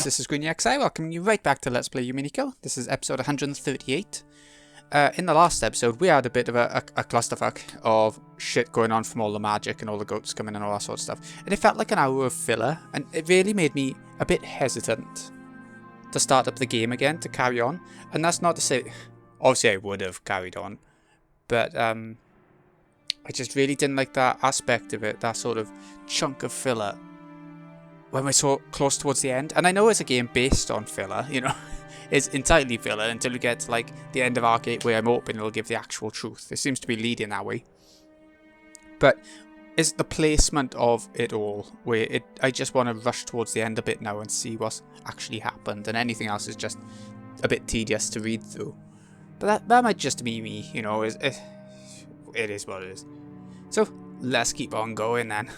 guys, this is GreenyXI, welcoming you right back to Let's Play Umineko. This is episode 138. In the last episode, we had a bit of a clusterfuck of shit going on from all the magic and all the goats coming and all that sort of stuff. And it felt like an hour of filler, and it really made me a bit hesitant to start up the game again, to carry on. And that's not to say, obviously I would have carried on, but I just really didn't like that aspect of it, that sort of chunk of filler when we're so close towards the end. And I know it's a game based on filler, you know, it's entirely filler until we get to like the end of our gateway. I'm hoping it'll give the actual truth. It seems to be leading that way. But it's the placement of it all where I just want to rush towards the end a bit now and see what's actually happened, and anything else is just a bit tedious to read through. But that might just be me, you know, it is what it is. So let's keep on going then.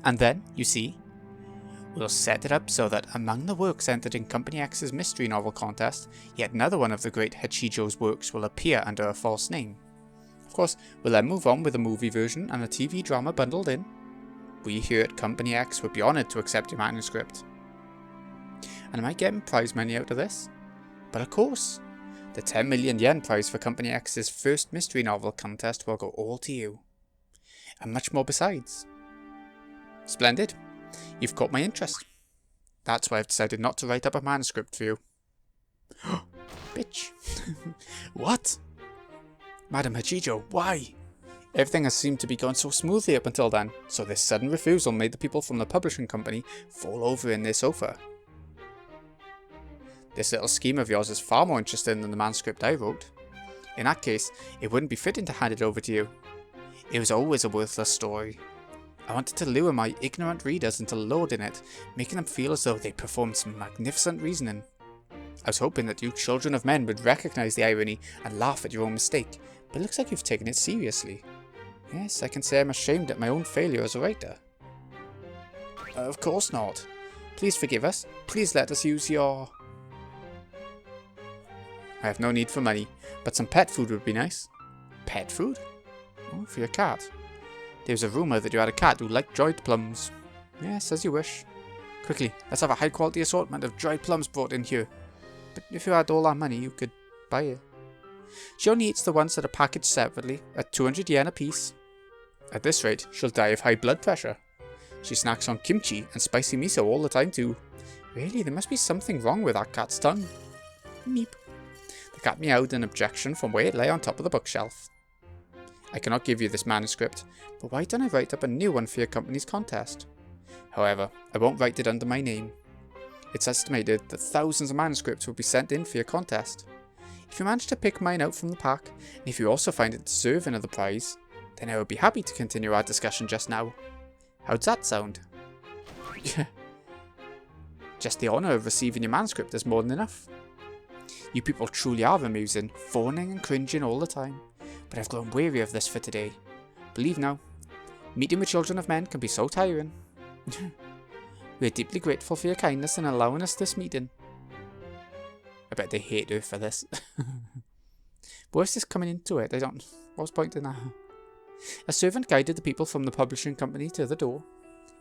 And then, you see, we'll set it up so that among the works entered in Company X's mystery novel contest, yet another one of the great Hachijo's works will appear under a false name. Of course, we'll then move on with a movie version and a TV drama bundled in. We here at Company X would be honoured to accept your manuscript. And am I getting prize money out of this? But of course, the 10 million yen prize for Company X's first mystery novel contest will go all to you. And much more besides. Splendid. You've caught my interest. That's why I've decided not to write up a manuscript for you. Bitch. What? Madam Hachijo, why? Everything has seemed to be going so smoothly up until then, so this sudden refusal made the people from the publishing company fall over in their sofa. This little scheme of yours is far more interesting than the manuscript I wrote. In that case, it wouldn't be fitting to hand it over to you. It was always a worthless story. I wanted to lure my ignorant readers into loading it, making them feel as though they performed some magnificent reasoning. I was hoping that you children of men would recognise the irony and laugh at your own mistake, but it looks like you've taken it seriously. Yes, I can say I'm ashamed at my own failure as a writer. Of course not. Please forgive us. Please let us use your... I have no need for money, but some pet food would be nice. Pet food? Oh, for your cat. There was a rumour that you had a cat who liked dried plums. Yes, as you wish. Quickly, let's have a high quality assortment of dried plums brought in here. But if you had all that money, you could buy it. She only eats the ones that are packaged separately, at 200 yen a piece. At this rate, she'll die of high blood pressure. She snacks on kimchi and spicy miso all the time too. Really, there must be something wrong with that cat's tongue. Meep. The cat meowed in objection from where it lay on top of the bookshelf. I cannot give you this manuscript, but why don't I write up a new one for your company's contest? However, I won't write it under my name. It's estimated that thousands of manuscripts will be sent in for your contest. If you manage to pick mine out from the pack, and if you also find it deserving of the prize, then I would be happy to continue our discussion just now. How's that sound? Just the honour of receiving your manuscript is more than enough. You people truly are amusing, phoning and cringing all the time. But I've grown weary of this for today. Believe now, meeting with children of men can be so tiring. We're deeply grateful for your kindness in allowing us this meeting. I bet they hate her for this. But what's this coming into it? What was the point in that? A servant guided the people from the publishing company to the door.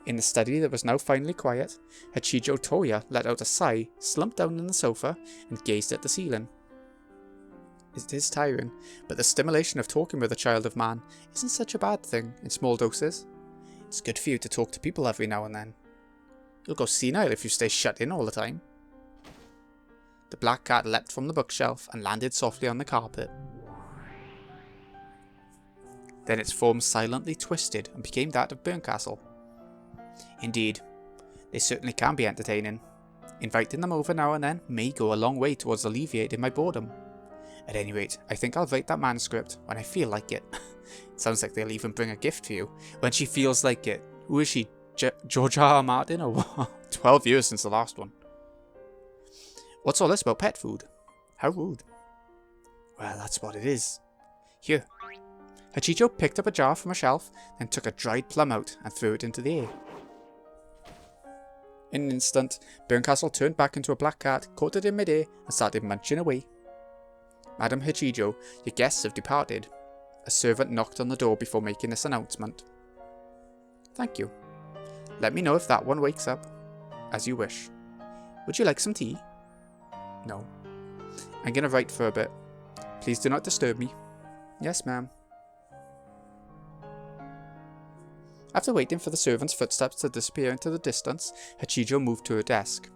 In the study that was now finally quiet, Hachijo Toya let out a sigh, slumped down on the sofa, and gazed at the ceiling. It is tiring, but the stimulation of talking with a child of man isn't such a bad thing in small doses. It's good for you to talk to people every now and then. You'll go senile if you stay shut in all the time. The black cat leapt from the bookshelf and landed softly on the carpet. Then its form silently twisted and became that of Burncastle. Indeed, they certainly can be entertaining. Inviting them over now and then may go a long way towards alleviating my boredom. At any rate, I think I'll write that manuscript when I feel like it. It sounds like they'll even bring a gift for you when she feels like it. Who is she? George R. R. Martin or what? 12 years since the last one. What's all this about pet food? How rude. Well, that's what it is. Here. Hachijo picked up a jar from a shelf, then took a dried plum out and threw it into the air. In an instant, Burncastle turned back into a black cat, caught it in midair, and started munching away. Madam Hachijo, your guests have departed. A servant knocked on the door before making this announcement. Thank you. Let me know if that one wakes up. As you wish. Would you like some tea? No. I'm gonna write for a bit. Please do not disturb me. Yes, ma'am. After waiting for the servant's footsteps to disappear into the distance, Hachijo moved to her desk.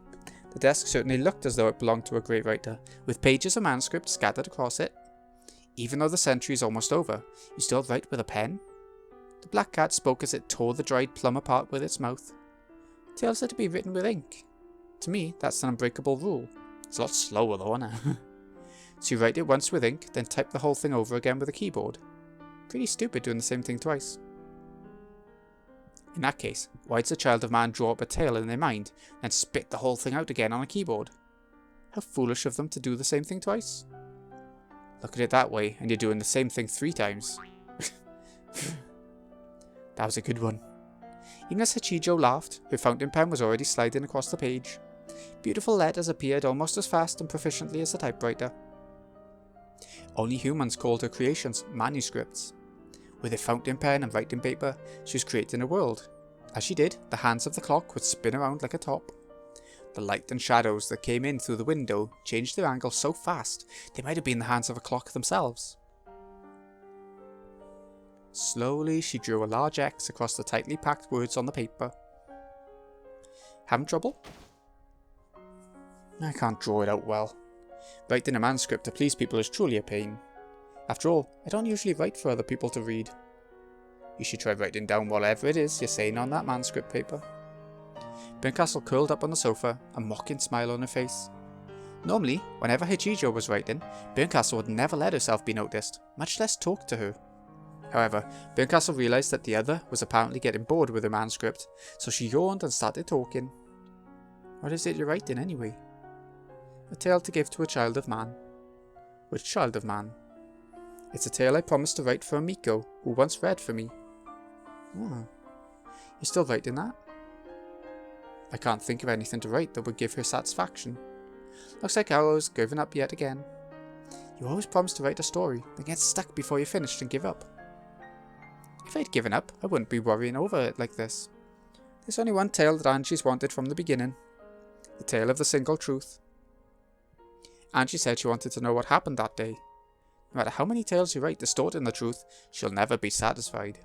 The desk certainly looked as though it belonged to a great writer, with pages of manuscript scattered across it. Even though the century is almost over, you still write with a pen? The black cat spoke as it tore the dried plum apart with its mouth. Tales are to be written with ink. To me, that's an unbreakable rule. It's a lot slower though, isn't it? So you write it once with ink, then type the whole thing over again with a keyboard. Pretty stupid doing the same thing twice. In that case, why does a child of man draw up a tale in their mind, then spit the whole thing out again on a keyboard? How foolish of them to do the same thing twice. Look at it that way, and you're doing the same thing 3 times. That was a good one. Even as Hachijo laughed, her fountain pen was already sliding across the page. Beautiful letters appeared almost as fast and proficiently as a typewriter. Only humans called her creations manuscripts. With a fountain pen and writing paper, she was creating a world. As she did, the hands of the clock would spin around like a top. The light and shadows that came in through the window changed their angle so fast they might have been the hands of a clock themselves. Slowly, she drew a large X across the tightly packed words on the paper. Having trouble? I can't draw it out well. Writing a manuscript to please people is truly a pain. After all, I don't usually write for other people to read. You should try writing down whatever it is you're saying on that manuscript paper. Burncastle curled up on the sofa, a mocking smile on her face. Normally, whenever Hachijo was writing, Burncastle would never let herself be noticed, much less talk to her. However, Burncastle realised that the other was apparently getting bored with her manuscript, so she yawned and started talking. What is it you're writing anyway? A tale to give to a child of man. Which child of man? It's a tale I promised to write for Umineko, who once read for me. Oh. You're still writing that? I can't think of anything to write that would give her satisfaction. Looks like Arrow's given up yet again. You always promise to write a story, then get stuck before you're finished and give up. If I'd given up, I wouldn't be worrying over it like this. There's only one tale that Angie's wanted from the beginning. The tale of the single truth. Angie said she wanted to know what happened that day. No matter how many tales you write distorting the truth, she'll never be satisfied.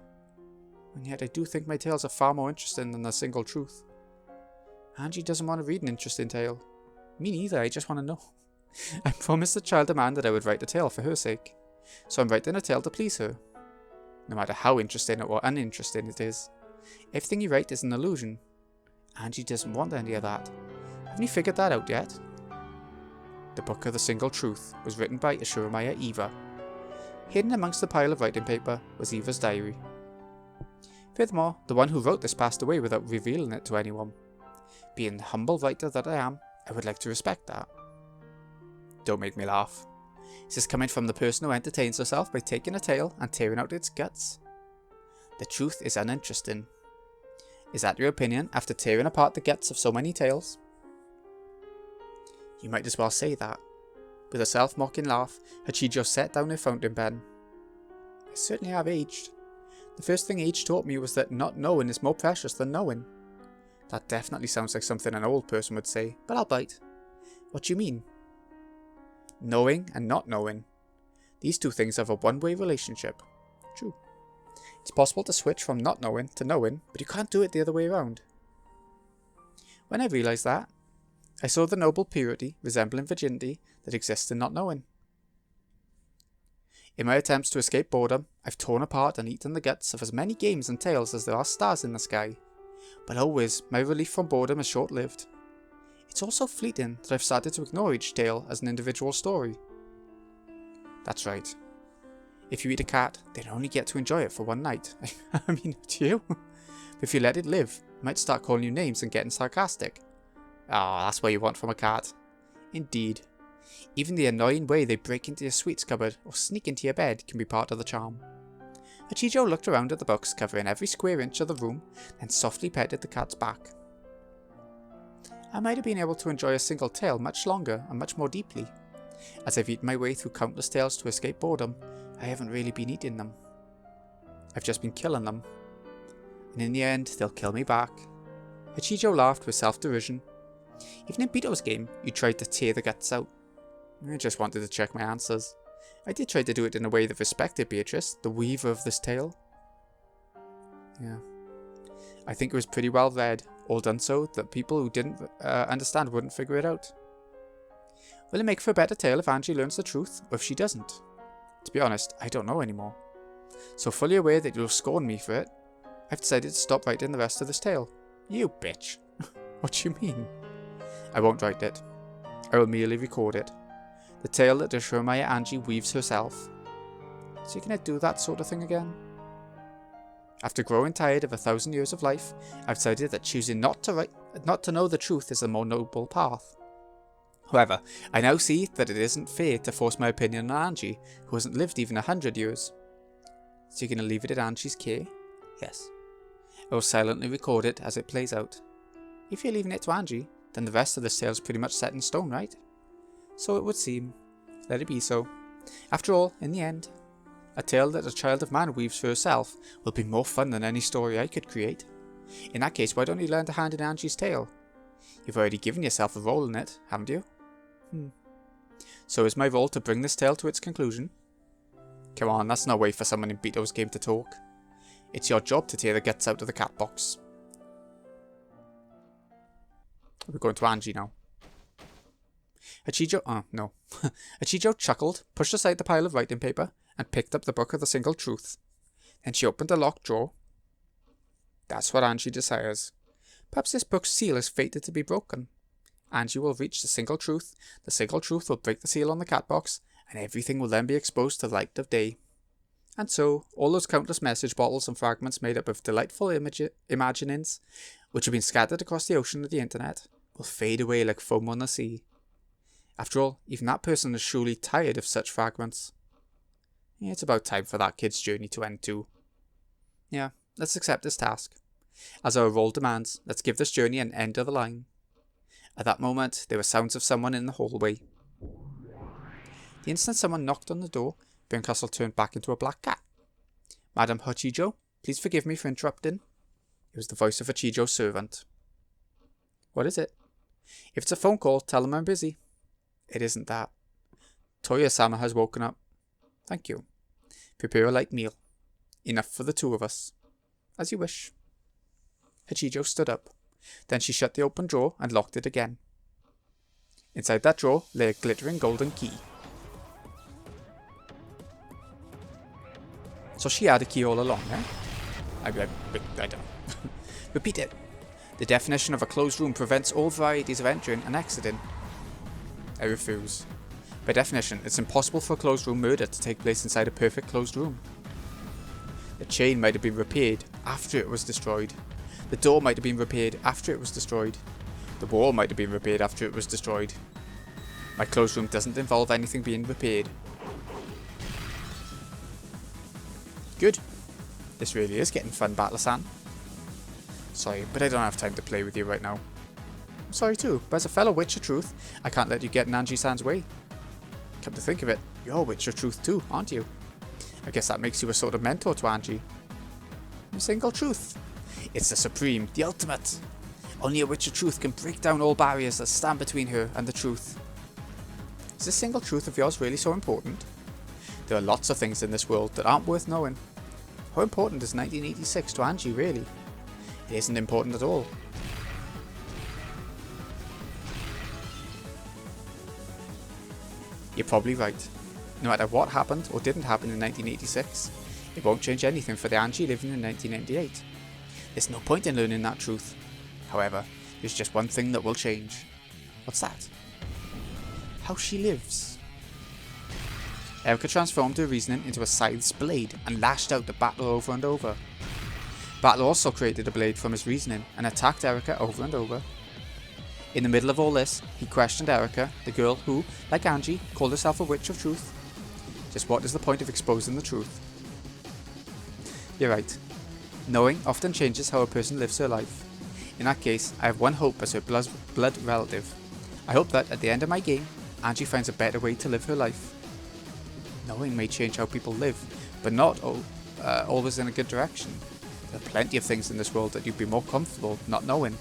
And yet I do think my tales are far more interesting than the single truth. Angie doesn't want to read an interesting tale. Me neither, I just want to know. I promised the child of man that I would write a tale for her sake. So I'm writing a tale to please her. No matter how interesting or uninteresting it is. Everything you write is an illusion. Angie doesn't want any of that. Haven't you figured that out yet? The Book of the Single Truth was written by Ashuramaya Eva. Hidden amongst the pile of writing paper was Eva's diary. Furthermore, the one who wrote this passed away without revealing it to anyone. Being the humble writer that I am, I would like to respect that. Don't make me laugh. Is this coming from the person who entertains herself by taking a tale and tearing out its guts? The truth is uninteresting. Is that your opinion after tearing apart the guts of so many tales? You might as well say that. With a self-mocking laugh, Hachijo set down her fountain pen. I certainly have aged. The first thing age taught me was that not knowing is more precious than knowing. That definitely sounds like something an old person would say, but I'll bite. What do you mean? Knowing and not knowing. These two things have a one-way relationship. True. It's possible to switch from not knowing to knowing, but you can't do it the other way around. When I realised that, I saw the noble purity, resembling virginity, that exists in not knowing. In my attempts to escape boredom, I've torn apart and eaten the guts of as many games and tales as there are stars in the sky. But always, my relief from boredom is short-lived. It's also fleeting that I've started to ignore each tale as an individual story. That's right. If you eat a cat, then only get to enjoy it for one night. I mean, to you. But if you let it live, it might start calling you names and getting sarcastic. Ah, that's what you want from a cat. Indeed. Even the annoying way they break into your sweets cupboard or sneak into your bed can be part of the charm. Hachijo looked around at the books covering every square inch of the room, then softly petted the cat's back. I might have been able to enjoy a single tale much longer and much more deeply. As I've eaten my way through countless tales to escape boredom, I haven't really been eating them. I've just been killing them. And in the end, they'll kill me back. Hachijo laughed with self-derision. Even in Beto's game, you tried to tear the guts out. I just wanted to check my answers. I did try to do it in a way that respected Beatrice, the weaver of this tale. Yeah. I think it was pretty well read, all done so that people who didn't understand wouldn't figure it out. Will it make for a better tale if Angie learns the truth, or if she doesn't? To be honest, I don't know anymore. So fully aware that you'll scorn me for it, I've decided to stop writing the rest of this tale. You bitch. What do you mean? I won't write it. I will merely record it. The tale that Ashramaya Angie weaves herself. So you're gonna do that sort of thing again? After growing tired of 1,000 years of life, I've decided that choosing not to know the truth is the more noble path. However, I now see that it isn't fair to force my opinion on Angie, who hasn't lived even 100 years. So you're gonna leave it at Angie's care? Yes. I will silently record it as it plays out. If you're leaving it to Angie, then the rest of this tale is pretty much set in stone, right? So it would seem. Let it be so. After all, in the end, a tale that a child of man weaves for herself will be more fun than any story I could create. In that case, why don't you lend a hand in Angie's tale? You've already given yourself a role in it, haven't you? So is my role to bring this tale to its conclusion? Come on, that's no way for someone in Beto's game to talk. It's your job to tear the guts out of the cat box. We're going to Angie now. Achijo chuckled, pushed aside the pile of writing paper, and picked up the book of the single truth. Then she opened a locked drawer. That's what Angie desires. Perhaps this book's seal is fated to be broken. Angie will reach the single truth will break the seal on the cat box, and everything will then be exposed to the light of day. And so, all those countless message bottles and fragments made up of delightful imaginings, which have been scattered across the ocean of the internet, will fade away like foam on the sea. After all, even that person is surely tired of such fragments. It's about time for that kid's journey to end too. Yeah, let's accept this task. As our role demands, let's give this journey an end of the line. At that moment, there were sounds of someone in the hallway. The instant someone knocked on the door, Berncastle turned back into a black cat. Madam Hachijo, please forgive me for interrupting. It was the voice of Hachijo's servant. What is it? If it's a phone call, tell them I'm busy. It isn't that. Toya-sama has woken up. Thank you. Prepare a light meal. Enough for the two of us. As you wish. Hachijo stood up. Then she shut the open drawer and locked it again. Inside that drawer lay a glittering golden key. So she had a key all along, eh? I don't. Repeat it. The definition of a closed room prevents all varieties of entering and exiting. I refuse. By definition, it's impossible for a closed room murder to take place inside a perfect closed room. The chain might have been repaired after it was destroyed. The door might have been repaired after it was destroyed. The wall might have been repaired after it was destroyed. My closed room doesn't involve anything being repaired. Good. This really is getting fun, Battler-san. Sorry, but I don't have time to play with you right now. I'm sorry too, but as a fellow Witch of Truth, I can't let you get in Angie-san's way. Come to think of it, you're Witch of Truth too, aren't you? I guess that makes you a sort of mentor to Angie. Single truth. It's the supreme, the ultimate. Only a Witch of Truth can break down all barriers that stand between her and the truth. Is this single truth of yours really so important? There are lots of things in this world that aren't worth knowing. How important is 1986 to Angie, really? It isn't important at all. You're probably right. No matter what happened or didn't happen in 1986, it won't change anything for the Angie living in 1998. There's no point in learning that truth. However, there's just one thing that will change. What's that? How she lives. Erica transformed her reasoning into a scythe's blade and lashed out at Battler over and over. Battler also created a blade from his reasoning and attacked Erica over and over. In the middle of all this, he questioned Erica, the girl who, like Angie, called herself a Witch of Truth. Just what is the point of exposing the truth? You're right. Knowing often changes how a person lives her life. In that case, I have one hope as her blood relative. I hope that at the end of my game, Angie finds a better way to live her life. Knowing may change how people live, but not always in a good direction. There are plenty of things in this world that you'd be more comfortable not knowing.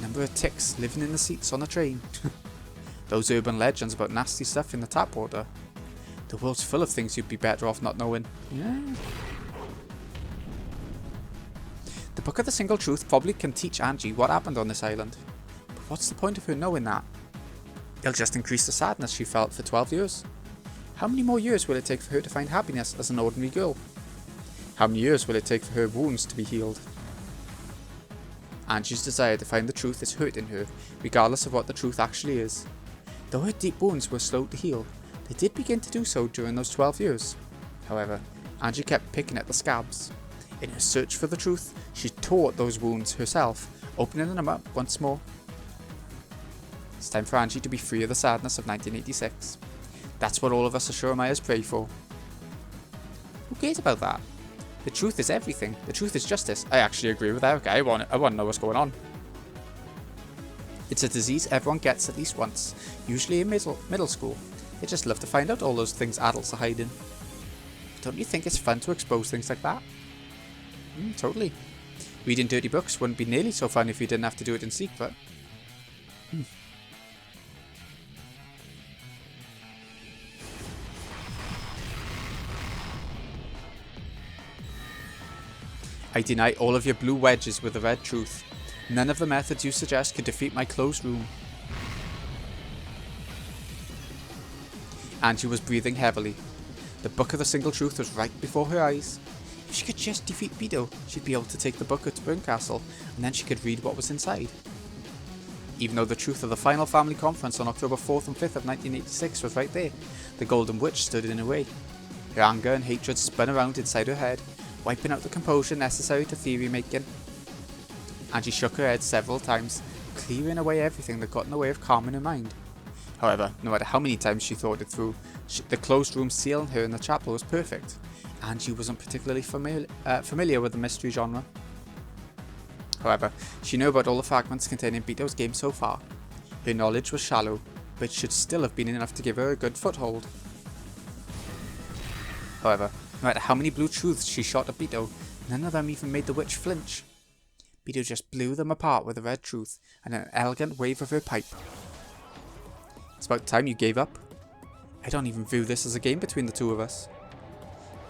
Number of ticks living in the seats on the train. Those urban legends about nasty stuff in the tap water. The world's full of things you'd be better off not knowing. Yeah. The Book of the Single Truth probably can teach Angie what happened on this island. But what's the point of her knowing that? It'll just increase the sadness she felt for 12 years. How many more years will it take for her to find happiness as an ordinary girl? How many years will it take for her wounds to be healed? Angie's desire to find the truth is hurting her, regardless of what the truth actually is. Though her deep wounds were slow to heal, they did begin to do so during those 12 years. However, Angie kept picking at the scabs. In her search for the truth, she tore at those wounds herself, opening them up once more. It's time for Angie to be free of the sadness of 1986. That's what all of us Assurameyers pray for. Who cares about that? The truth is everything. The truth is justice. I actually agree with Erica. I want to know what's going on. It's a disease everyone gets at least once, usually in middle school. They just love to find out all those things adults are hiding. Don't you think it's fun to expose things like that? Totally. Reading dirty books wouldn't be nearly so fun if you didn't have to do it in secret. I deny all of your blue wedges with the red truth. None of the methods you suggest could defeat my closed room. Angie was breathing heavily. The Book of the Single Truth was right before her eyes. If she could just defeat Beto, she'd be able to take the book to Burncastle, and then she could read what was inside. Even though the truth of the final family conference on October 4th and 5th of 1986 was right there, the Golden Witch stood in her way. Her anger and hatred spun around inside her head, wiping out the composure necessary to theory making. Angie shook her head several times, clearing away everything that got in the way of calming her mind. However, no matter how many times she thought it through, the closed room sealing her in the chapel was perfect. Angie wasn't particularly familiar with the mystery genre. However, she knew about all the fragments containing Beto's game so far. Her knowledge was shallow, but it should still have been enough to give her a good foothold. However, no matter how many blue truths she shot at Beto, none of them even made the witch flinch. Beto just blew them apart with a red truth and an elegant wave of her pipe. It's about time you gave up. I don't even view this as a game between the two of us.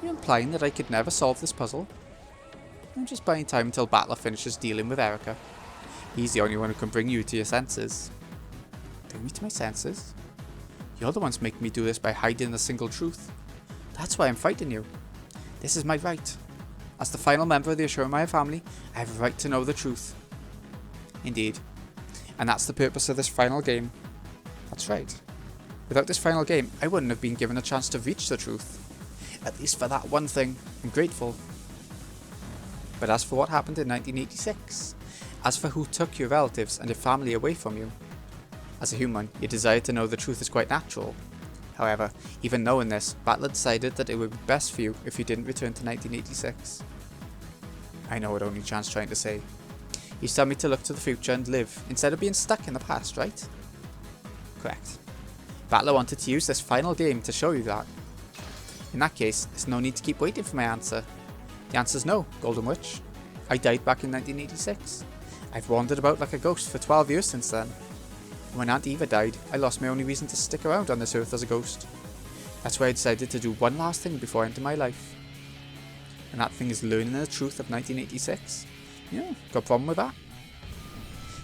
Are you implying that I could never solve this puzzle? I'm just buying time until Battler finishes dealing with Erica. He's the only one who can bring you to your senses. Bring me to my senses? You're the ones making me do this by hiding the single truth. That's why I'm fighting you. This is my right. As the final member of the Assuremeyer family, I have a right to know the truth. Indeed. And that's the purpose of this final game. That's right. Without this final game, I wouldn't have been given a chance to reach the truth. At least for that one thing, I'm grateful. But as for what happened in 1986, as for who took your relatives and your family away from you, as a human, your desire to know the truth is quite natural. However, even knowing this, Battler decided that it would be best for you if you didn't return to 1986. I know what only Chan's trying to say. He's telling me to look to the future and live, instead of being stuck in the past, right? Correct. Battler wanted to use this final game to show you that. In that case, there's no need to keep waiting for my answer. The answer's no, Golden Witch. I died back in 1986. I've wandered about like a ghost for 12 years since then. When Aunt Eva died, I lost my only reason to stick around on this earth as a ghost. That's why I decided to do one last thing before I enter my life. And that thing is learning the truth of 1986. Yeah, got a problem with that?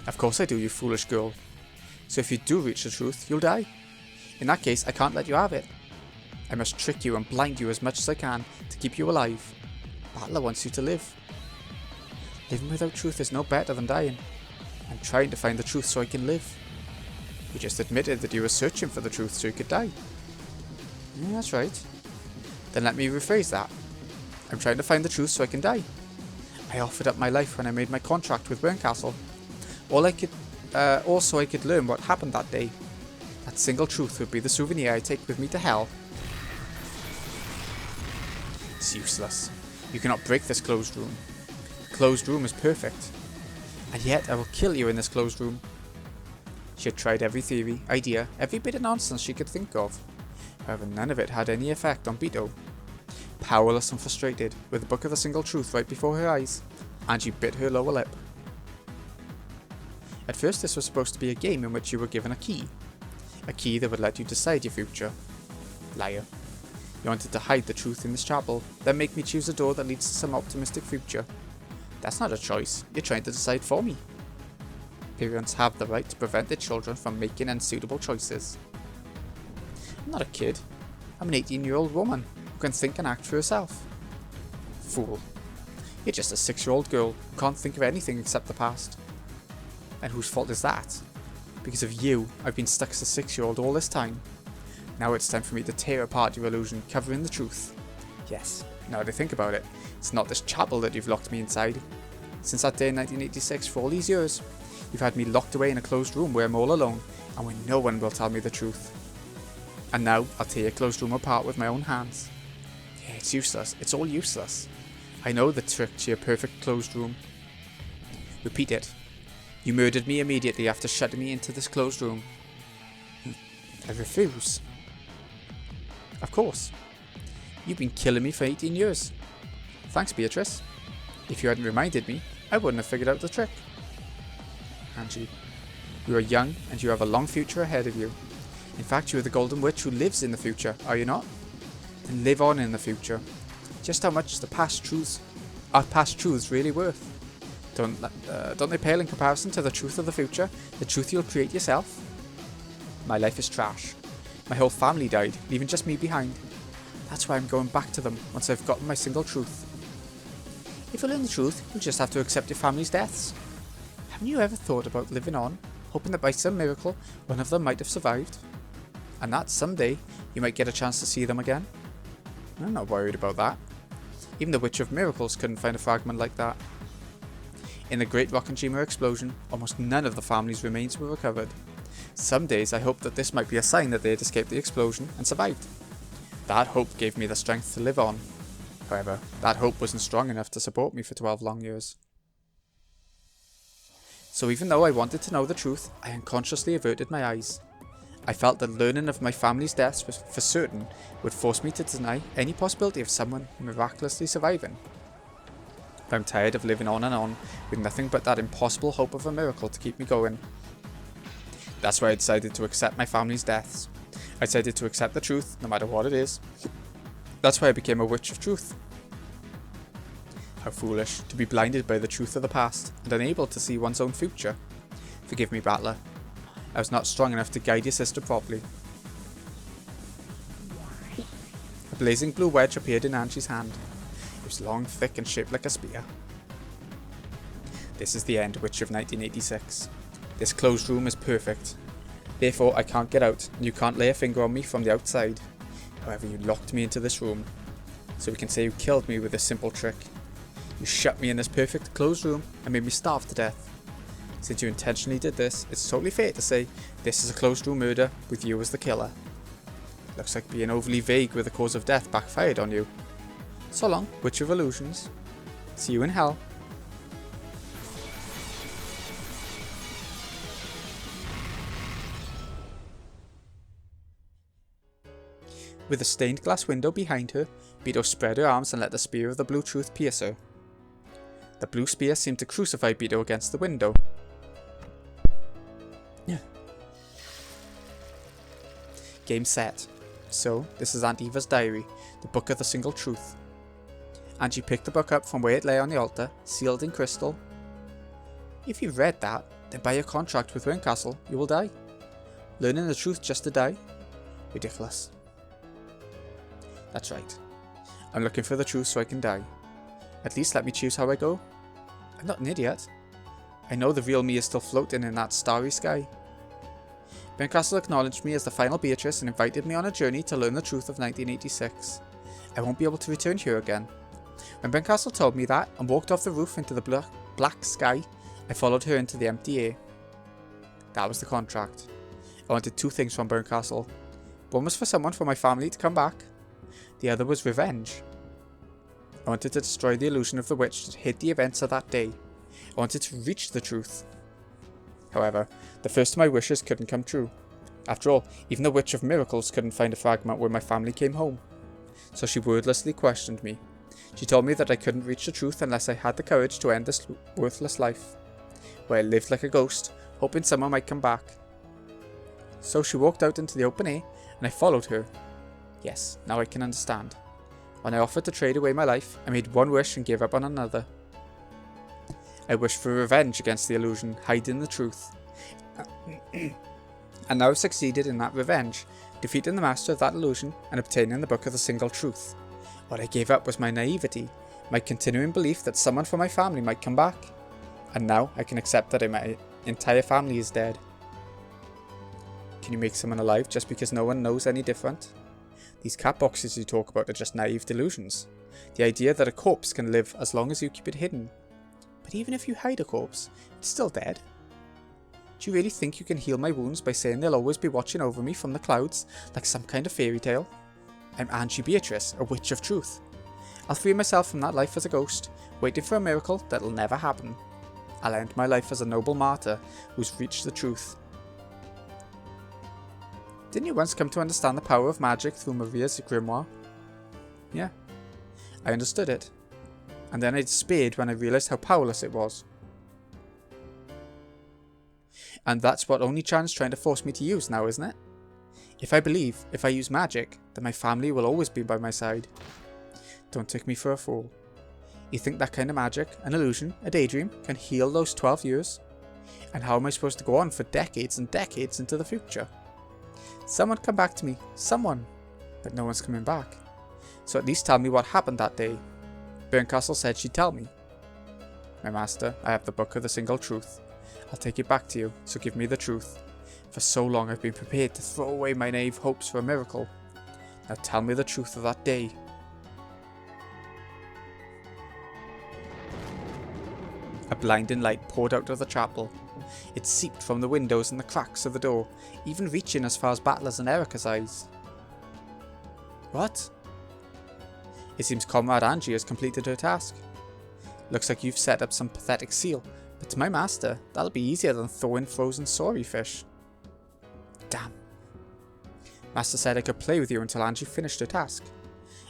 Of course I do, you foolish girl. So if you do reach the truth, you'll die. In that case, I can't let you have it. I must trick you and blind you as much as I can to keep you alive. Battler wants you to live. Living without truth is no better than dying. I'm trying to find the truth so I can live. You just admitted that you were searching for the truth so you could die. Yeah, that's right. Then let me rephrase that. I'm trying to find the truth so I can die. I offered up my life when I made my contract with Burncastle. Also I could learn what happened that day. That single truth would be the souvenir I take with me to hell. It's useless. You cannot break this closed room. The closed room is perfect. And yet I will kill you in this closed room. She had tried every theory, idea, every bit of nonsense she could think of. However, none of it had any effect on Beto. Powerless and frustrated, with the Book of the Single Truth right before her eyes, Angie bit her lower lip. At first this was supposed to be a game in which you were given a key that would let you decide your future. Liar. You wanted to hide the truth in this chapel, then make me choose a door that leads to some optimistic future. That's not a choice, you're trying to decide for me. Parents have the right to prevent their children from making unsuitable choices. I'm not a kid. I'm an 18-year-old woman who can think and act for herself. Fool. You're just a 6-year-old girl who can't think of anything except the past. And whose fault is that? Because of you, I've been stuck as a 6-year-old all this time. Now it's time for me to tear apart your illusion, covering the truth. Yes, now that I think about it, it's not this chapel that you've locked me inside. Since that day in 1986, for all these years, you've had me locked away in a closed room where I'm all alone, and where no one will tell me the truth. And now, I'll tear your closed room apart with my own hands. Yeah, it's useless. It's all useless. I know the trick to your perfect closed room. Repeat it. You murdered me immediately after shutting me into this closed room. I refuse. Of course. You've been killing me for 18 years. Thanks, Beatrice. If you hadn't reminded me, I wouldn't have figured out the trick. Angie, you are young and you have a long future ahead of you. In fact, you are the Golden Witch who lives in the future, are you not? Then live on in the future. Just how much are past truths really worth? Don't they pale in comparison to the truth of the future, the truth you'll create yourself? My life is trash. My whole family died, leaving just me behind. That's why I'm going back to them once I've gotten my single truth. If you learn the truth, you'll just have to accept your family's deaths. Haven't you ever thought about living on, hoping that by some miracle, one of them might have survived? And that someday, you might get a chance to see them again? I'm not worried about that. Even the Witch of Miracles couldn't find a fragment like that. In the Great Rockenjima explosion, almost none of the family's remains were recovered. Some days I hoped that this might be a sign that they had escaped the explosion and survived. That hope gave me the strength to live on. However, that hope wasn't strong enough to support me for 12 long years. So even though I wanted to know the truth, I unconsciously averted my eyes. I felt that learning of my family's deaths for certain would force me to deny any possibility of someone miraculously surviving. I'm tired of living on and on with nothing but that impossible hope of a miracle to keep me going. That's why I decided to accept my family's deaths. I decided to accept the truth, no matter what it is. That's why I became a Witch of Truth. How foolish, to be blinded by the truth of the past and unable to see one's own future. Forgive me, Battler. I was not strong enough to guide your sister properly. A blazing blue wedge appeared in Angie's hand. It was long, thick, and shaped like a spear. This is the end, Witch of 1986. This closed room is perfect. Therefore, I can't get out, and you can't lay a finger on me from the outside. However, you locked me into this room. So we can say you killed me with a simple trick. You shut me in this perfect closed room and made me starve to death. Since you intentionally did this, it's totally fair to say this is a closed room murder with you as the killer. Looks like being overly vague with the cause of death backfired on you. So long, Witch of Illusions. See you in hell. With a stained glass window behind her, Beto spread her arms and let the spear of the blue truth pierce her. The blue spear seemed to crucify Beto against the window. Game set. So, this is Aunt Eva's diary, the book of the single truth. Angie picked the book up from where it lay on the altar, sealed in crystal. If you've read that, then by your contract with Castle, you will die. Learning the truth just to die? Ridiculous. That's right. I'm looking for the truth so I can die. At least let me choose how I go. I'm not an idiot. I know the real me is still floating in that starry sky. Castle acknowledged me as the final Beatrice and invited me on a journey to learn the truth of 1986. I won't be able to return here again. When Castle told me that and walked off the roof into the black sky, I followed her into the empty air. That was the contract. I wanted two things from Castle. One was for someone from my family to come back. The other was revenge. I wanted to destroy the illusion of the witch that hid the events of that day. I wanted to reach the truth. However, the first of my wishes couldn't come true. After all, even the Witch of Miracles couldn't find a fragment where my family came home. So she wordlessly questioned me. She told me that I couldn't reach the truth unless I had the courage to end this worthless life, where I lived like a ghost, hoping someone might come back. So she walked out into the open air, and I followed her. Yes, now I can understand. When I offered to trade away my life, I made one wish and gave up on another. I wished for revenge against the illusion, hiding the truth. And now I've succeeded in that revenge, defeating the master of that illusion and obtaining the book of the single truth. What I gave up was my naivety, my continuing belief that someone from my family might come back. And now I can accept that my entire family is dead. Can you make someone alive just because no one knows any different? These cat boxes you talk about are just naive delusions. The idea that a corpse can live as long as you keep it hidden. But even if you hide a corpse, it's still dead. Do you really think you can heal my wounds by saying they'll always be watching over me from the clouds, like some kind of fairy tale? I'm Angie Beatrice, a witch of truth. I'll free myself from that life as a ghost, waiting for a miracle that'll never happen. I'll end my life as a noble martyr who's reached the truth. Didn't you once come to understand the power of magic through Maria's grimoire? Yeah, I understood it. And then I despaired when I realised how powerless it was. And that's what only Chan's trying to force me to use now, isn't it? If I believe, if I use magic, then my family will always be by my side. Don't take me for a fool. You think that kind of magic, an illusion, a daydream, can heal those 12 years? And how am I supposed to go on for decades and decades into the future? Someone come back to me, someone! But no one's coming back. So at least tell me what happened that day. Burncastle said she'd tell me. My master, I have the book of the single truth. I'll take it back to you, so give me the truth. For so long I've been prepared to throw away my naive hopes for a miracle. Now tell me the truth of that day. A blinding light poured out of the chapel. It seeped from the windows and the cracks of the door, even reaching as far as Battler's and Erica's eyes. What? It seems Comrade Angie has completed her task. Looks like you've set up some pathetic seal, but to my master, that'll be easier than thawing frozen sorry fish. Damn. Master said I could play with you until Angie finished her task.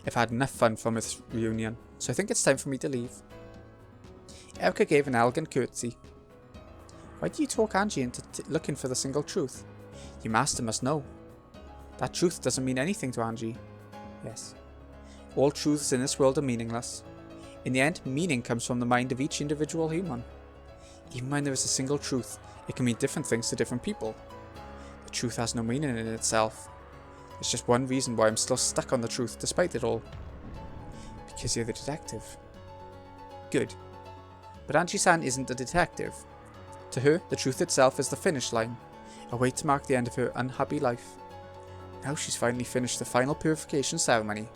I've had enough fun from this reunion, so I think it's time for me to leave. Erica gave an elegant curtsy. Why do you talk Angie into looking for the single truth? Your master must know. That truth doesn't mean anything to Angie. Yes. All truths in this world are meaningless. In the end, meaning comes from the mind of each individual human. Even when there is a single truth, it can mean different things to different people. The truth has no meaning in itself. There's just one reason why I'm still stuck on the truth despite it all. Because you're the detective. Good. But Angie-san isn't a detective. To her, the truth itself is the finish line, a way to mark the end of her unhappy life. Now she's finally finished the final purification ceremony.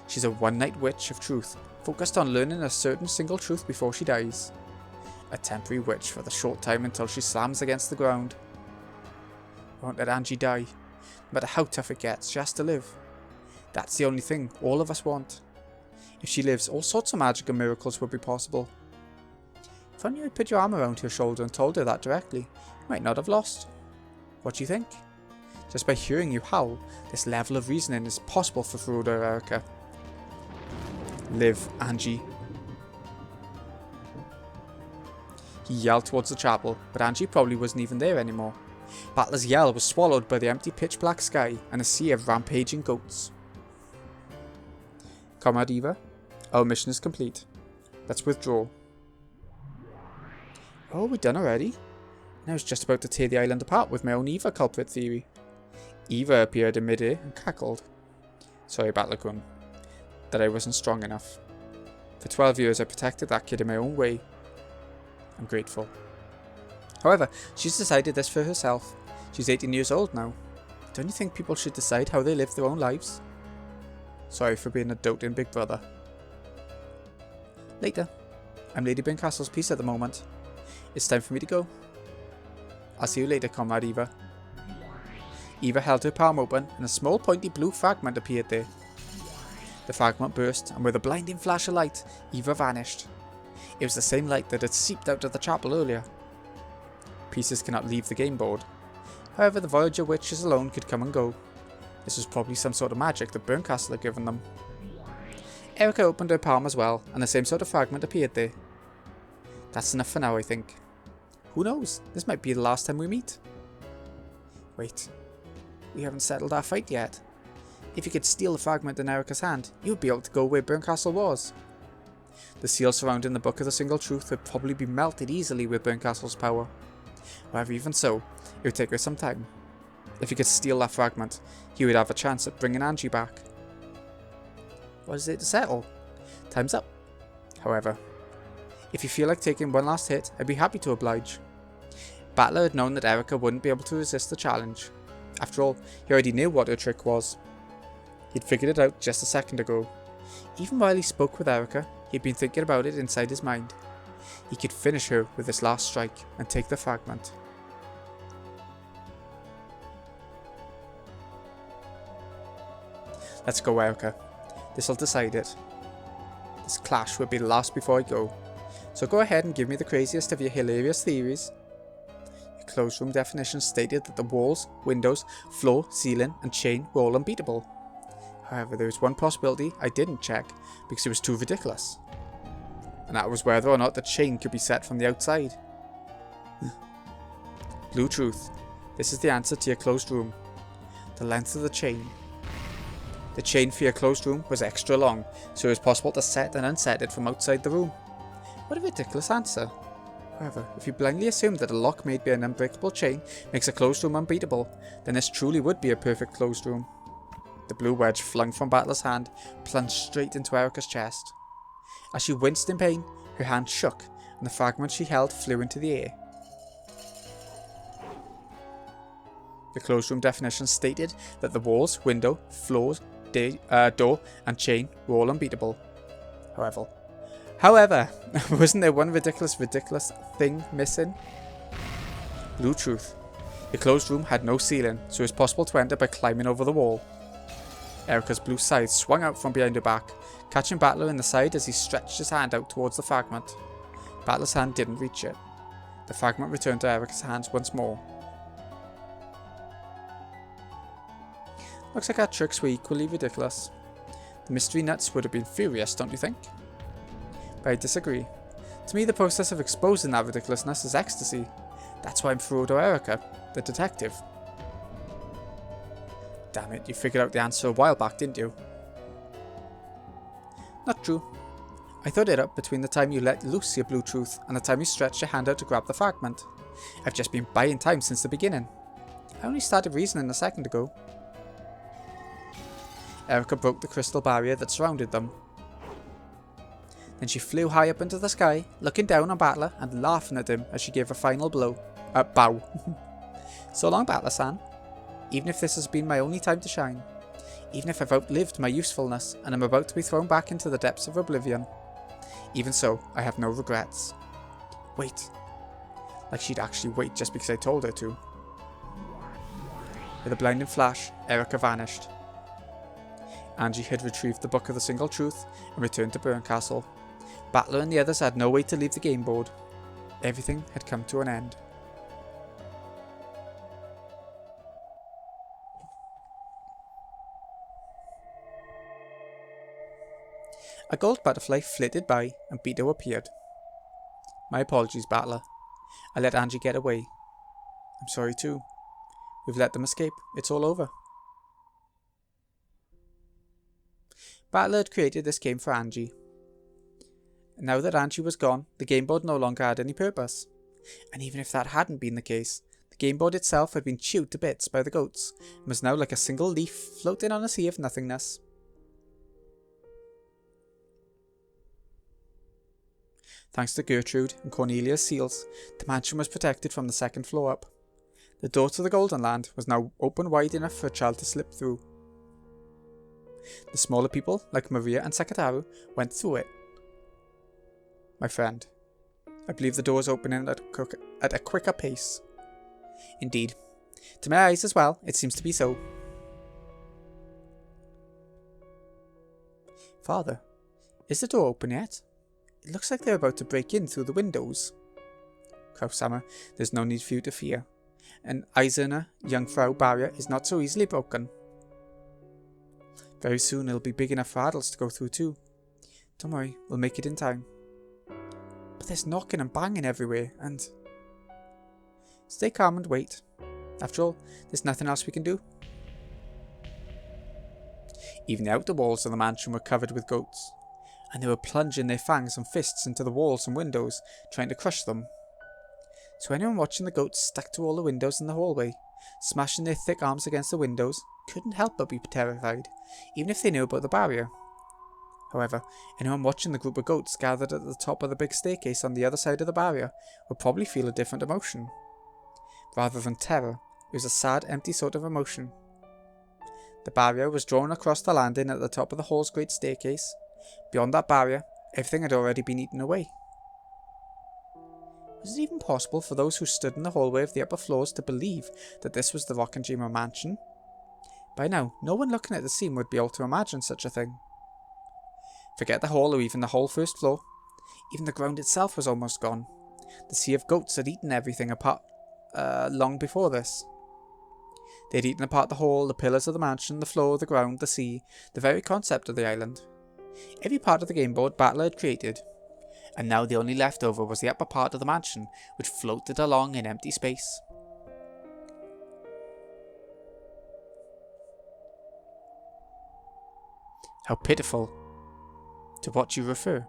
She's a one-night witch of truth, focused on learning a certain single truth before she dies. A temporary witch for the short time until she slams against the ground. I won't let Angie die. No matter how tough it gets, she has to live. That's the only thing all of us want. If she lives, all sorts of magic and miracles will be possible. If only you'd put your arm around her shoulder and told her that directly, you might not have lost. What do you think? Just by hearing you howl, this level of reasoning is possible for Frodo or Erica. Live, Angie. He yelled towards the chapel, but Angie probably wasn't even there anymore. Battler's yell was swallowed by the empty pitch-black sky and a sea of rampaging goats. Comrade Eva, our mission is complete. Let's withdraw. Oh, we're done already? I was just about to tear the island apart with my own Eva culprit theory. Eva appeared in mid-air and cackled. Sorry, Battler-kun, that I wasn't strong enough. For 12 years I protected that kid in my own way. I'm grateful. However, she's decided this for herself. She's 18 years old now. Don't you think people should decide how they live their own lives? Sorry for being a doting big brother. Later. I'm Lady Burncastle's piece at the moment. It's time for me to go. I'll see you later, Comrade Eva. Eva held her palm open and a small pointy blue fragment appeared there. The fragment burst and with a blinding flash of light, Eva vanished. It was the same light that had seeped out of the chapel earlier. Pieces cannot leave the game board. However, the Voyager witches alone could come and go. This was probably some sort of magic that Burncastle had given them. Erica opened her palm as well, and the same sort of fragment appeared there. That's enough for now, I think. Who knows? This might be the last time we meet. Wait. We haven't settled our fight yet. If you could steal the fragment in Erica's hand, you'd be able to go where Burncastle was. The seal surrounding the Book of the Single Truth would probably be melted easily with Burncastle's power. However, even so, it would take us some time. If he could steal that fragment, he would have a chance at bringing Angie back. What is it to settle? Time's up. However, if you feel like taking one last hit, I'd be happy to oblige. Battler had known that Erica wouldn't be able to resist the challenge. After all, he already knew what her trick was. He'd figured it out just a second ago. Even while he spoke with Erica, he'd been thinking about it inside his mind. He could finish her with this last strike and take the fragment. Let's go, Erica. This'll decide it. This clash will be the last before I go. So go ahead and give me the craziest of your hilarious theories. Your closed room definition stated that the walls, windows, floor, ceiling and chain were all unbeatable. However, there was one possibility I didn't check because it was too ridiculous. And that was whether or not the chain could be set from the outside. Blue Truth. This is the answer to your closed room. The length of the chain. The chain for your closed room was extra long, so it was possible to set and unset it from outside the room. What a ridiculous answer. However, if you blindly assume that a lock made by an unbreakable chain makes a closed room unbeatable, then this truly would be a perfect closed room. The blue wedge flung from Battler's hand plunged straight into Erica's chest. As she winced in pain, her hand shook and the fragment she held flew into the air. The closed room definition stated that the walls, window, floors, door and chain were all unbeatable. However, wasn't there one ridiculous thing missing? Blue Truth. The closed room had no ceiling, so it was possible to enter by climbing over the wall. Erica's blue scythe swung out from behind her back, catching Battler in the side as he stretched his hand out towards the fragment. Battler's hand didn't reach it. The fragment returned to Erica's hands once more. Looks like our tricks were equally ridiculous. The mystery nuts would have been furious, don't you think? But I disagree. To me, the process of exposing that ridiculousness is ecstasy. That's why I'm Frodo Erica, the detective. Damn it, you figured out the answer a while back, didn't you? Not true. I thought it up between the time you let loose your Blue Truth and the time you stretched your hand out to grab the fragment. I've just been buying time since the beginning. I only started reasoning a second ago. Erica broke the crystal barrier that surrounded them. Then she flew high up into the sky, looking down on Battler and laughing at him as she gave a final bow. So long, Battler-san. Even if this has been my only time to shine. Even if I've outlived my usefulness and am about to be thrown back into the depths of oblivion. Even so, I have no regrets. Wait. Like she'd actually wait just because I told her to. With a blinding flash, Erica vanished. Angie had retrieved the Book of the Single Truth and returned to Burncastle. Battler and the others had no way to leave the game board. Everything had come to an end. A gold butterfly flitted by and Beto appeared. My apologies, Battler. I let Angie get away. I'm sorry too. We've let them escape. It's all over. Battler had created this game for Angie. Now that Angie was gone, the game board no longer had any purpose. And even if that hadn't been the case, the game board itself had been chewed to bits by the goats and was now like a single leaf floating on a sea of nothingness. Thanks to Gertrude and Cornelia's seals, the mansion was protected from the second floor up. The door to the Golden Land was now open wide enough for a child to slip through. The smaller people, like Maria and Sakataru, went through it. My friend, I believe the door is opening at a quicker pace. Indeed. To my eyes as well, it seems to be so. Father, is the door open yet? It looks like they're about to break in through the windows. Kraushammer, there's no need for you to fear. An Eiserne Jungfrau barrier is not so easily broken. Very soon it'll be big enough for adults to go through too. Don't worry, we'll make it in time. But there's knocking and banging everywhere, and... Stay calm and wait. After all, there's nothing else we can do. Even the outer walls of the mansion were covered with goats, and they were plunging their fangs and fists into the walls and windows, trying to crush them. So anyone watching the goats stuck to all the windows in the hallway, smashing their thick arms against the windows, couldn't help but be terrified, even if they knew about the barrier. However, anyone watching the group of goats gathered at the top of the big staircase on the other side of the barrier would probably feel a different emotion. Rather than terror, it was a sad, empty sort of emotion. The barrier was drawn across the landing at the top of the hall's great staircase. Beyond that barrier, everything had already been eaten away. Was it even possible for those who stood in the hallway of the upper floors to believe that this was the Rock and Dreamer mansion? By now, no one looking at the scene would be able to imagine such a thing. Forget the hall or even the whole first floor. Even the ground itself was almost gone. The sea of goats had eaten everything apart long before this. They had eaten apart the hall, the pillars of the mansion, the floor, the ground, the sea, the very concept of the island. Every part of the game board Battler had created. And now the only leftover was the upper part of the mansion, which floated along in empty space. How pitiful. To what you refer.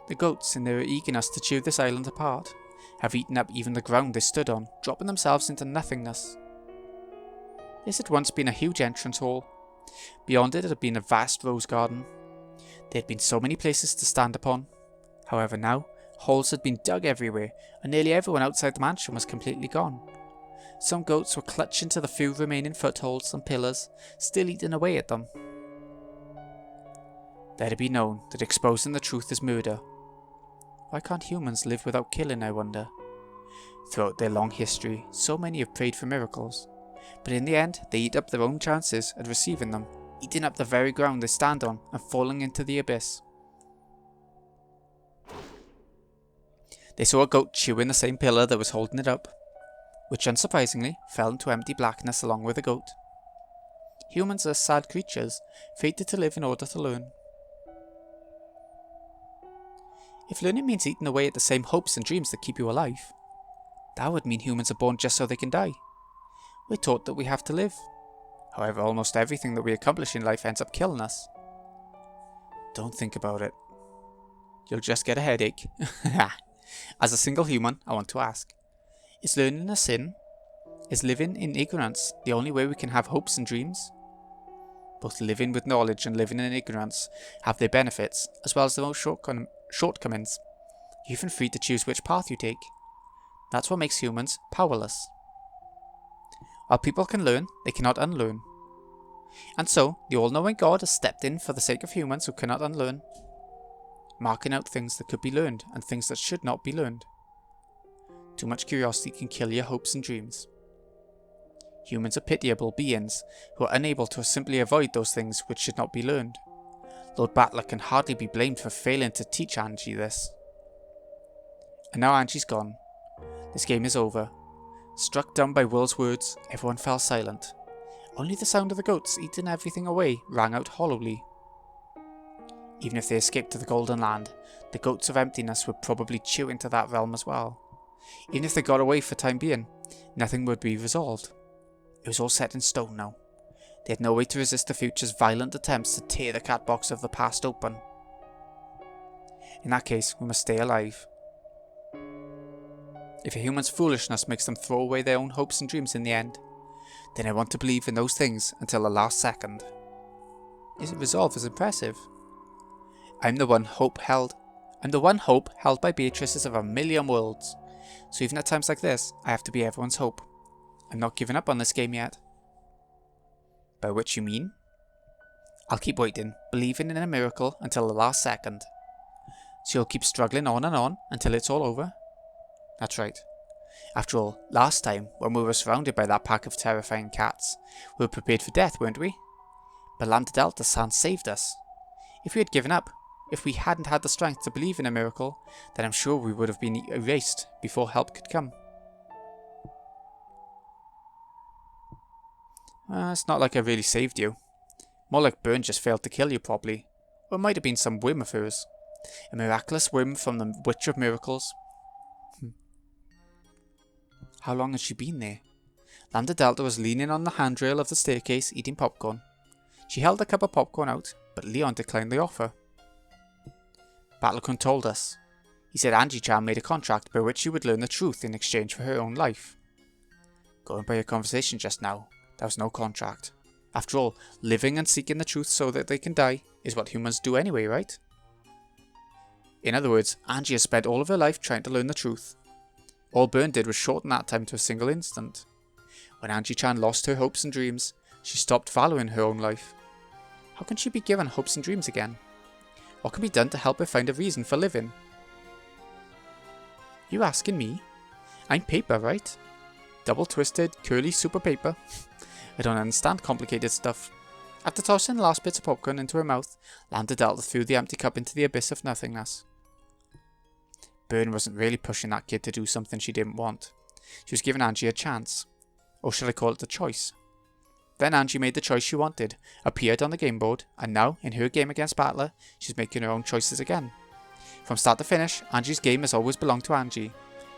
The goats, in their eagerness to chew this island apart, have eaten up even the ground they stood on, dropping themselves into nothingness. This had once been a huge entrance hall. Beyond it had been a vast rose garden. There had been so many places to stand upon. However now, holes had been dug everywhere, and nearly everyone outside the mansion was completely gone. Some goats were clutching to the few remaining footholds and pillars, still eating away at them. Let it be known that exposing the truth is murder. Why can't humans live without killing, I wonder? Throughout their long history, so many have prayed for miracles, but in the end they eat up their own chances at receiving them, eating up the very ground they stand on and falling into the abyss. They saw a goat chewing the same pillar that was holding it up, which unsurprisingly fell into empty blackness along with the goat. Humans are sad creatures, fated to live in order to learn. If learning means eating away at the same hopes and dreams that keep you alive, that would mean humans are born just so they can die. We're taught that we have to live. However, almost everything that we accomplish in life ends up killing us. Don't think about it. You'll just get a headache. As a single human, I want to ask, is learning a sin? Is living in ignorance the only way we can have hopes and dreams? Both living with knowledge and living in ignorance have their benefits, as well as their own shortcomings. You're even free to choose which path you take. That's what makes humans powerless. While people can learn, they cannot unlearn. And so, the all-knowing God has stepped in for the sake of humans who cannot unlearn, marking out things that could be learned and things that should not be learned. Too much curiosity can kill your hopes and dreams. Humans are pitiable beings who are unable to simply avoid those things which should not be learned. Lord Battler can hardly be blamed for failing to teach Angie this. And now Angie's gone. This game is over. Struck dumb by Will's words, everyone fell silent. Only the sound of the goats eating everything away rang out hollowly. Even if they escaped to the Golden Land, the goats of emptiness would probably chew into that realm as well. Even if they got away for time being, nothing would be resolved. It was all set in stone now. They had no way to resist the future's violent attempts to tear the cat box of the past open. In that case, we must stay alive. If a human's foolishness makes them throw away their own hopes and dreams in the end, then I want to believe in those things until the last second. Is it resolve is impressive. I'm the one hope held by Beatrice is of a million worlds. So even at times like this, I have to be everyone's hope. I'm not giving up on this game yet. By which you mean? I'll keep waiting, believing in a miracle until the last second. So you'll keep struggling on and on until it's all over? That's right. After all, last time, when we were surrounded by that pack of terrifying cats, we were prepared for death, weren't we? But Lambda Delta San saved us. If we had given up, if we hadn't had the strength to believe in a miracle, then I'm sure we would have been erased before help could come. It's not like I really saved you. More like Byrne just failed to kill you properly. Or it might have been some whim of hers. A miraculous whim from the Witch of Miracles. How long had she been there? Lambda Delta was leaning on the handrail of the staircase, eating popcorn. She held a cup of popcorn out, but Leon declined the offer. Battlecon told us. He said Angie-chan made a contract by which she would learn the truth in exchange for her own life. Going by your conversation just now, there was no contract. After all, living and seeking the truth so that they can die is what humans do anyway, right? In other words, Angie has spent all of her life trying to learn the truth. All Burn did was shorten that time to a single instant. When Angie-chan lost her hopes and dreams, she stopped valuing her own life. How can she be given hopes and dreams again? What can be done to help her find a reason for living? You asking me? I'm paper, right? Double-twisted, curly super paper. I don't understand complicated stuff. After tossing the last bits of popcorn into her mouth, Lambda Delta threw the empty cup into the abyss of nothingness. Burn wasn't really pushing that kid to do something she didn't want. She was giving Angie a chance. Or should I call it a choice? Then Angie made the choice she wanted, appeared on the game board, and now, in her game against Battler, she's making her own choices again. From start to finish, Angie's game has always belonged to Angie.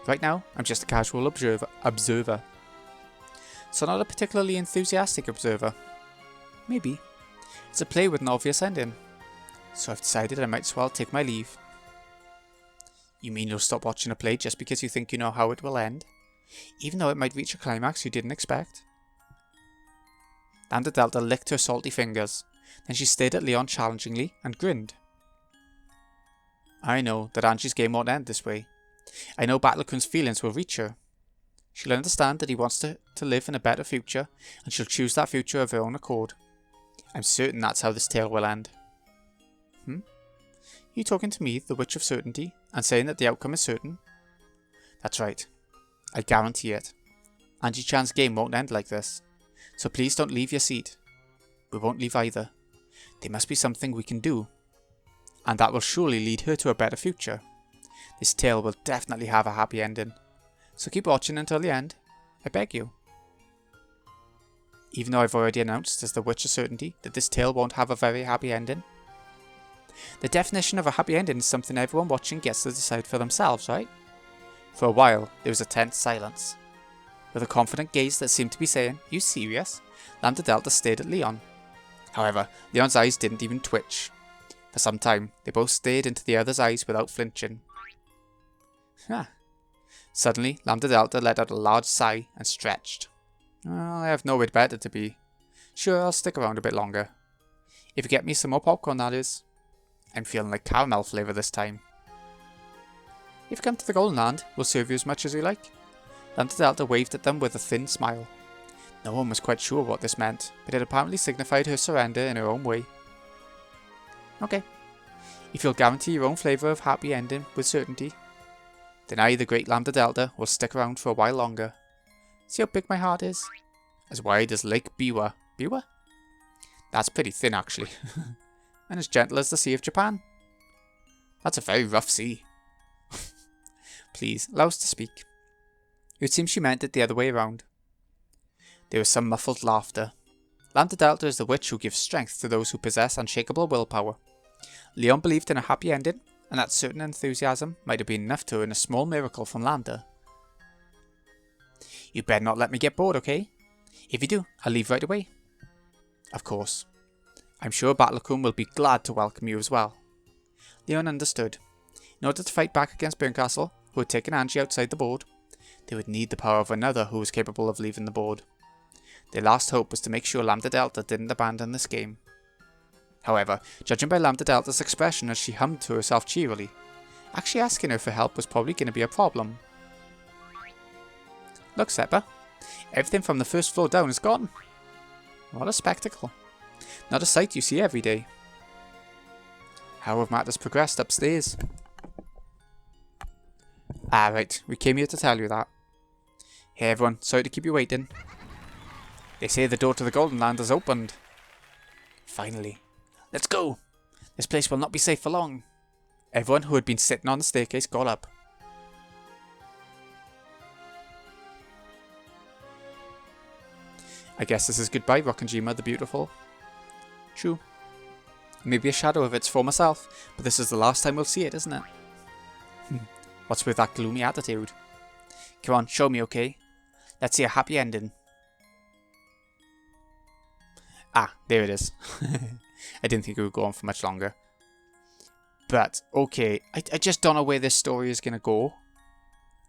Right now, I'm just a casual observer. So not a particularly enthusiastic observer. Maybe. It's a play with an obvious ending. So I've decided I might as well take my leave. You mean you'll stop watching a play just because you think you know how it will end? Even though it might reach a climax you didn't expect? Lambda Delta licked her salty fingers. Then she stared at Leon challengingly and grinned. I know that Angie's game won't end this way. I know Battlekun's feelings will reach her. She'll understand that he wants to live in a better future, and she'll choose that future of her own accord. I'm certain that's how this tale will end. You talking to me, the Witch of Certainty, and saying that the outcome is certain? That's right. I guarantee it. Angie-chan's game won't end like this. So please don't leave your seat. We won't leave either. There must be something we can do. And that will surely lead her to a better future. This tale will definitely have a happy ending. So keep watching until the end. I beg you. Even though I've already announced as the Witch of Certainty that this tale won't have a very happy ending. The definition of a happy ending is something everyone watching gets to decide for themselves, right? For a while, there was a tense silence. With a confident gaze that seemed to be saying, "You serious?" Lambda Delta stared at Leon. However, Leon's eyes didn't even twitch. For some time, they both stared into the other's eyes without flinching. Suddenly, Lambda Delta let out a large sigh and stretched. Well, I have nowhere better to be. Sure, I'll stick around a bit longer. If you get me some more popcorn, that is. I'm feeling like caramel flavour this time. If you come to the Golden Land, we'll serve you as much as you like. Lambda Delta waved at them with a thin smile. No one was quite sure what this meant, but it apparently signified her surrender in her own way. Okay. If you'll guarantee your own flavour of happy ending with certainty, then I, the great Lambda Delta, will stick around for a while longer. See how big my heart is? As wide as Lake Biwa. Biwa? That's pretty thin, actually. And as gentle as the Sea of Japan. That's a very rough sea. Please, allow us to speak. It seems she meant it the other way around. There was some muffled laughter. Lambda Delta is the witch who gives strength to those who possess unshakable willpower. Leon believed in a happy ending, and that certain enthusiasm might have been enough to earn a small miracle from Lambda. You better not let me get bored, okay? If you do, I'll leave right away. Of course. I'm sure Battlecon will be glad to welcome you as well. Leon understood. In order to fight back against Burncastle, who had taken Angie outside the board, they would need the power of another who was capable of leaving the board. Their last hope was to make sure Lambda Delta didn't abandon this game. However, judging by Lambda Delta's expression as she hummed to herself cheerily, actually asking her for help was probably going to be a problem. Look, Seppa. Everything from the first floor down is gone. What a spectacle. Not a sight you see every day. How have matters progressed upstairs? Right, we came here to tell you that. Hey everyone, sorry to keep you waiting. They say the door to the Golden Land has opened. Finally. Let's go! This place will not be safe for long. Everyone who had been sitting on the staircase got up. I guess this is goodbye, Rokkenjima the Beautiful. True. Maybe a shadow of its former self, but this is the last time we'll see it, isn't it? What's with that gloomy attitude? Come on, show me, okay? Let's see a happy ending. Ah, there it is. I didn't think it would go on for much longer. But, okay, I just don't know where this story is going to go.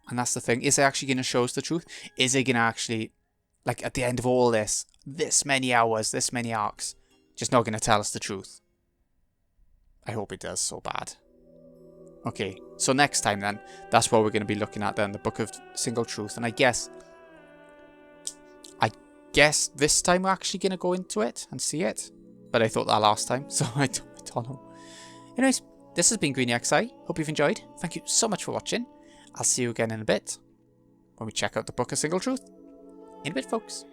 And that's the thing. Is it actually going to show us the truth? Is it going to actually, like, at the end of all this many hours, this many arcs, just not going to tell us the truth? I hope it does so bad. Okay, so next time then, that's what we're going to be looking at then, the Book of Single Truth. And I guess this time we're actually going to go into it and see it. But I thought that last time, so I don't know. Anyways, this has been GreenyXI. Hope you've enjoyed. Thank you so much for watching. I'll see you again in a bit when we check out the Book of Single Truth. In a bit, folks.